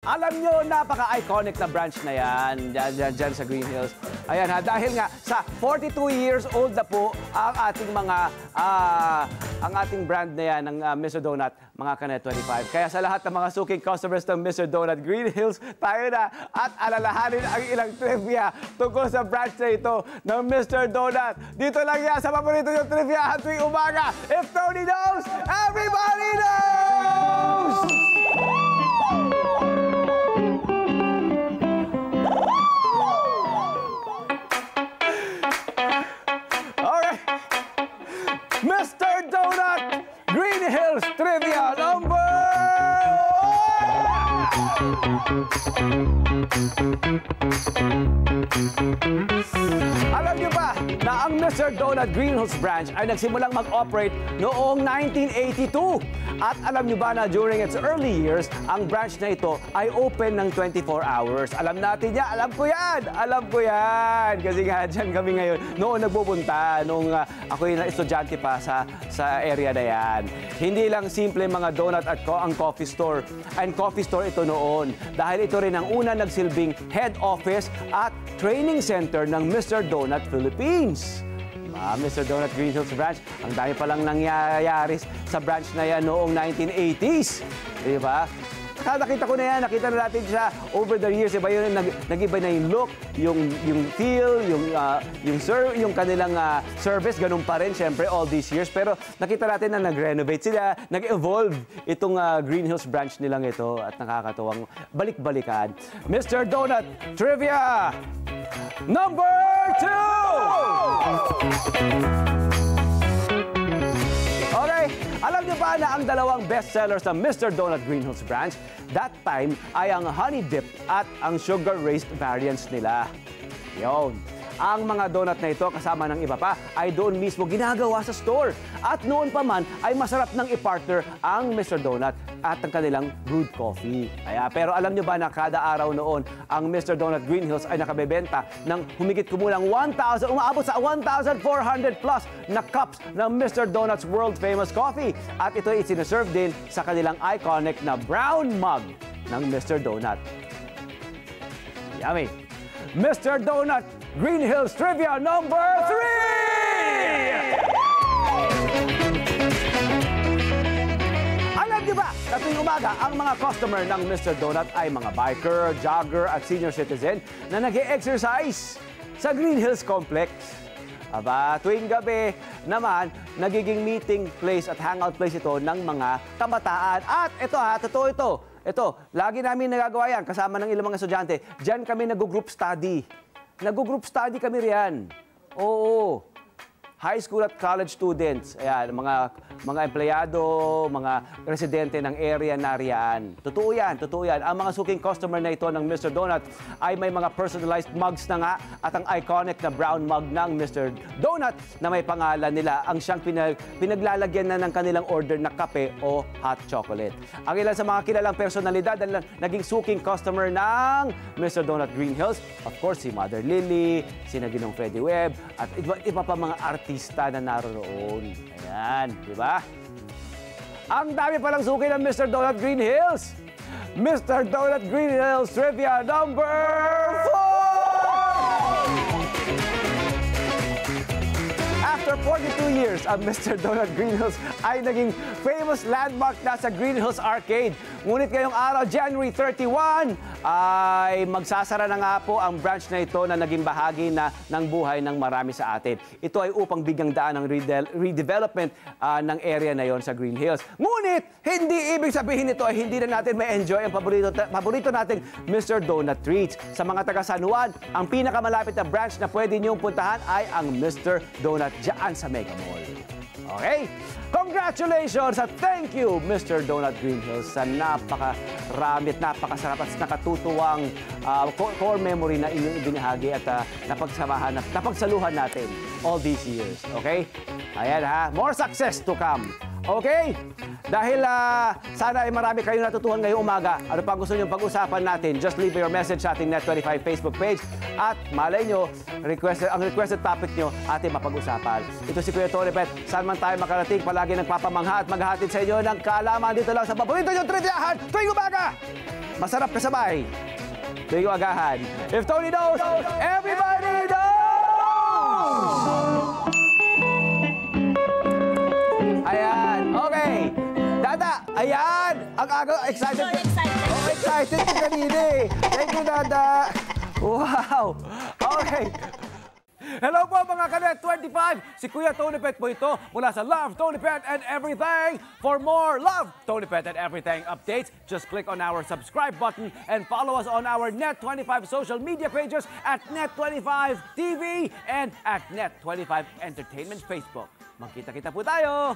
Alam nyo, napaka-iconic na branch na yan, dyan sa Green Hills. Ayan ha, dahil nga sa 42 years old na po ang ating ang ating brand na yan ng Mr. Donut, mga Kanet 25. Kaya sa lahat ng mga suking customers ng Mr. Donut Green Hills, tayo na at alalahanin ang ilang trivia tungkol sa branch na ito ng Mr. Donut. Dito lang yan sa paborito yung trivia at tuwing umaga. If Tony knows, everybody knows! Mr. Donut Green Hills Trivia number 1! Alam niyo ba na ang Mr. Donut Green Hills branch ay nagsimulang mag-operate noong 1982? At alam niyo ba na during its early years, ang branch na ito ay open ng 24 hours. Alam natin yan, alam ko yan, alam ko yan. Kasi nga dyan kami ngayon, noon nagpupunta, nung ako'y estudyante pa sa area na yan. Hindi lang simple mga donut at ang coffee store. And coffee store ito noon. Dahil ito rin ang una nagsilbing head office at training center ng Mr. Donut Philippines. Mr. Donut Green Hills Branch, ang dami palang nangyayari sa branch na yan noong 1980s. Di ba? Nakita ko na yan, nakita na natin siya over the years. Iba yun, nag-iba na yung look, yung feel, yung kanilang service, ganun pa rin, syempre, all these years. Pero nakita natin na nag-renovate sila, nag-evolve itong Green Hills branch nilang ito at nakakatuwang balik-balikan. Mr. Donut Trivia number 2! Okay, alam niyo ba na ang dalawang bestsellers ng Mr. Donut Green Hills branch that time ay ang honey dip at ang sugar raised variants nila. Yun. Ang mga donut na ito, kasama ng iba pa, ay doon mismo ginagawa sa store. At noon pa man, ay masarap nang i-partner ang Mr. Donut at ang kanilang brewed coffee. Pero alam nyo ba na kada araw noon, ang Mr. Donut Green Hills ay nakabebenta ng humigit kumulang 1,000, umaabot sa 1,400 plus na cups ng Mr. Donut's world-famous coffee. At ito ay sinaserve din sa kanilang iconic na brown mug ng Mr. Donut. Yummy! Mr. Donut Green Hills Trivia number 3! Alam niyo ba, na tuwing umaga, ang mga customer ng Mr. Donut ay mga biker, jogger at senior citizen na nag-e-exercise sa Green Hills Complex. Aba, tuwing gabi naman, nagiging meeting place at hangout place ito ng mga kabataan. At ito totoo ito. Ito, lagi namin nagagawa yan, kasama ng ilang mga estudyante. Diyan kami nag-group study. Nag-group study kami riyan. Oo. High school at college students. Ayan, mga empleyado, mga residente ng area na riyan. Totoo yan, totoo yan. Ang mga suking customer na ito ng Mr. Donut ay may mga personalized mugs na nga at ang iconic na brown mug ng Mr. Donut na may pangalan nila ang siyang pinaglalagyan na ng kanilang order na kape o hot chocolate. Ang ilan sa mga kilalang personalidad na naging suking customer ng Mr. Donut Green Hills, of course, si Mother Lily, si Ginong Freddy Webb, at iba pa mga artista na naroon. Ayan, di ba? Ang dami palang suki ng Mr. Donut Green Hills. Mr. Donut Green Hills Trivia number 4! After 42 years, ang Mr. Donut Green Hills ay naging famous landmark na sa Green Hills Arcade. Ngunit ngayong araw, January 31, ay magsasara na nga po ang branch na ito na naging bahagi na ng buhay ng marami sa atin. Ito ay upang bigyang daan ng redevelopment ng area na yon sa Green Hills. Ngunit, hindi ibig sabihin nito ay hindi na natin may enjoy ang paborito nating Mr. Donut Treats. Sa mga taga San Juan, ang pinakamalapit na branch na pwede niyong puntahan ay ang Mr. Donut dyan sa Mega Mall. Okay? Congratulations at thank you, Mr. Donut Green Hills, sa napakarami at napakasarap at nakatutuwang core memory na inyong ibinahagi at napagsamahan at napagsaluhan natin all these years. Okay? Ayan ha, more success to come. Okay? Dahil sana ay marami kayong natutuhan ngayong umaga. Ano pa gusto nyo pag-usapan natin? Just leave your message sa ating Net25 Facebook page. At malay nyo, ang requested topic nyo ating mapag-usapan. Ito si Kuya Tony Pet. Saan man tayo makarating, palagi nagpapamangha at maghahatid sa inyo ng kaalaman dito lang sa paborito nyo trivyahan tuwing umaga. Masarap kasabay tuwing agahan. If Tony knows, everybody knows! Ayan, okay. Dada, ayan. Ang aga, excited. So excited. Oh, excited ka kanina eh. Thank you, Dada. Wow. Okay. Hello po mga Kanet 25. Si Kuya Tony Pet po ito mula sa Love, Tony Pet and Everything. For more Love, Tony Pet and Everything updates, just click on our subscribe button and follow us on our Net25 social media pages at Net25 TV and at Net25 Entertainment Facebook. Magkita-kita po tayo!